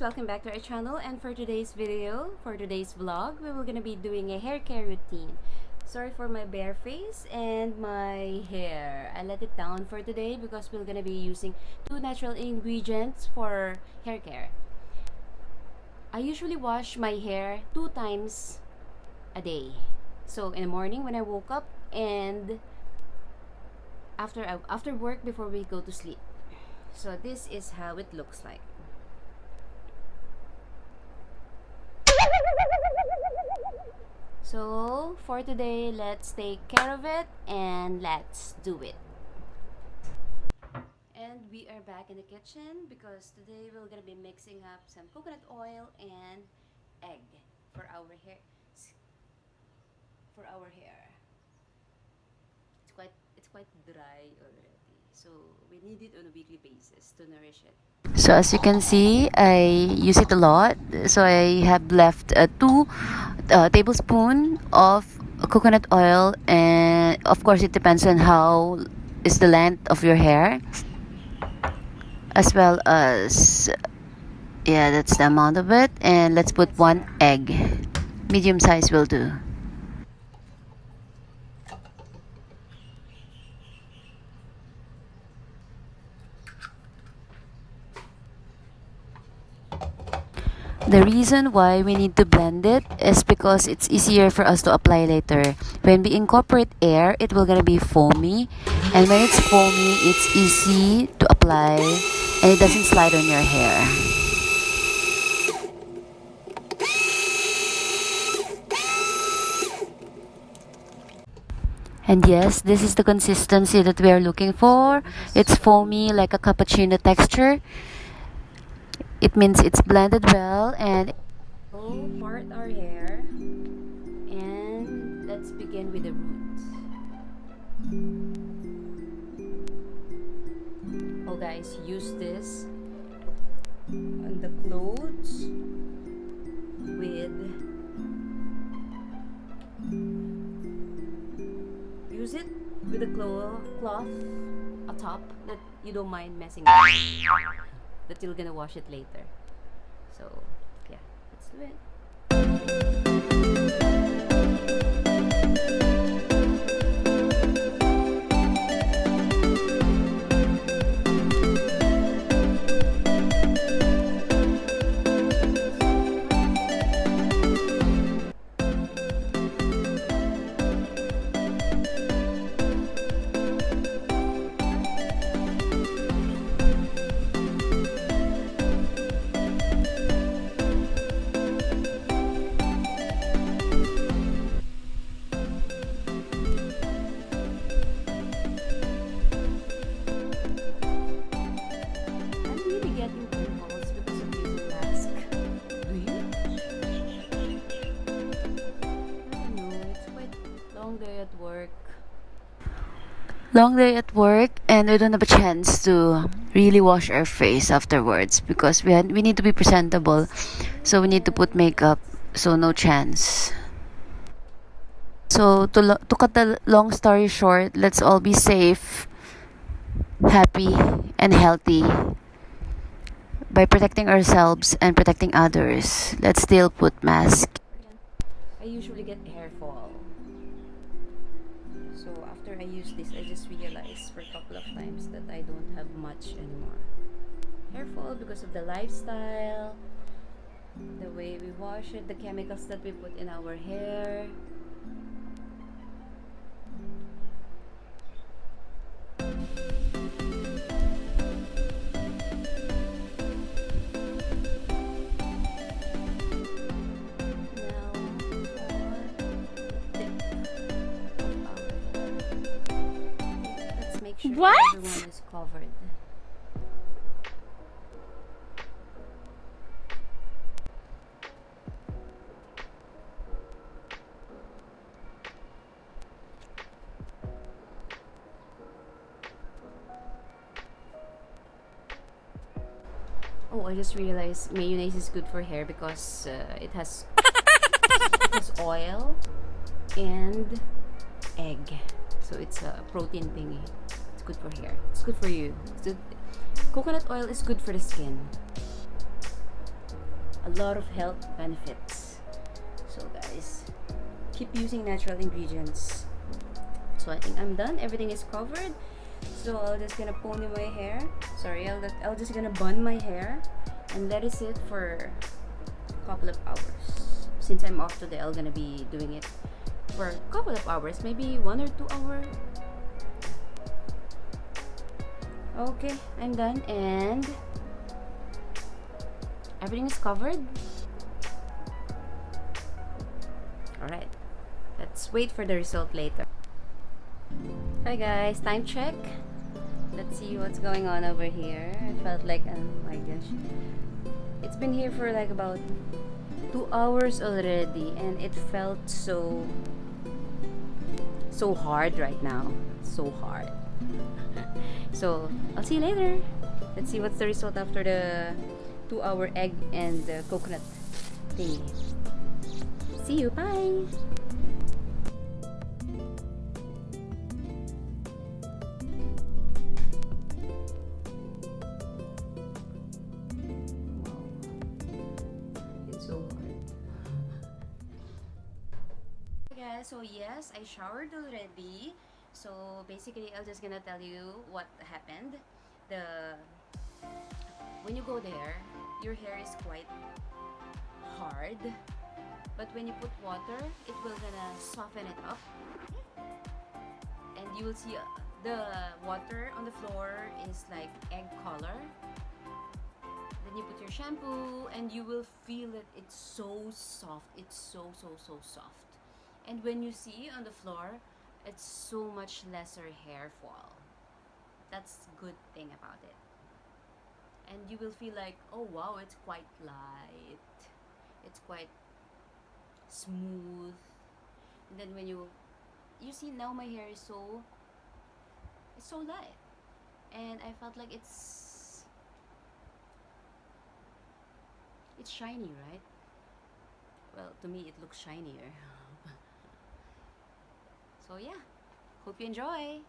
welcome back to our channel. And for today's video, for today's vlog, we were gonna be doing a hair care routine. Sorry for my bare face and my hair. I let it down for today because we're gonna be using 2 natural ingredients for hair care. I usually wash my hair 2 times a day. So in the morning when I woke up, and after work before we go to sleep. So this is how it looks like. So for today, let's take care of it and let's do it. And we are back in the kitchen because today we're gonna be mixing up some coconut oil and egg for our hair. It's quite dry already. So we need it on a weekly basis to nourish it. So as you can see, I use it a lot. So I have left 2 tablespoons of coconut oil, and of course it depends on how is the length of your hair, as well as that's the amount of it. And let's put 1 egg, medium size will do. The reason why we need to blend it is because it's easier for us to apply later. When we incorporate air, it will gonna be foamy, and when it's foamy, it's easy to apply and it doesn't slide on your hair. And yes, this is the consistency that we are looking for. It's foamy like a cappuccino texture. It means it's blended well, and we'll part our hair, and let's begin with the roots. Oh guys, use this on the clothes use it with the cloth atop that you don't mind messing with, that you're gonna wash it later. So yeah, let's do it. Long day at work, and we don't have a chance to really wash our face afterwards because we need to be presentable. So we need to put makeup, so no chance. So to cut the long story short, let's all be safe, happy, and healthy by protecting ourselves and protecting others. Let's still put mask. I usually get hair fall. So after I use this, I just realized for a couple of times that I don't have much anymore. Hair fall because of the lifestyle, the way we wash it, the chemicals that we put in our hair. Sure what? Everyone is covered. Oh, I just realized mayonnaise is good for hair because it has oil and egg, so it's a protein thingy. Good for hair. It's good for you. Coconut oil is good for the skin. a lot of health benefits. So guys, keep using natural ingredients. So I think I'm done. Everything is covered. So I'll just gonna pony my hair. Sorry, I'll just gonna bun my hair and let it sit for a couple of hours. Since I'm off today, I'm gonna be doing it for a couple of hours, maybe 1 or 2 hours. Okay, I'm done and everything is covered. Alright, let's wait for the result later. Hi guys, time check. Let's see what's going on over here. I felt like, oh my gosh, it's been here for like about 2 hours already, and it felt so hard right now. So hard. So I'll see you later. Let's see what's the result after the 2-hour egg and the coconut thingy. See you. Bye. So yes, I showered already. So basically, I'm just gonna tell you what happened. When you go there, your hair is quite hard, but when you put water, it will gonna soften it up, and you will see the water on the floor is like egg color. Then you put your shampoo, and you will feel that it's so soft. It's so soft. And when you see on the floor, it's so much lesser hair fall. That's good thing about it. And you will feel like, oh wow, it's quite light. It's quite smooth. And then when you see now my hair is so light. And I felt like it's shiny, right? Well, to me it looks shinier. So yeah, hope you enjoy.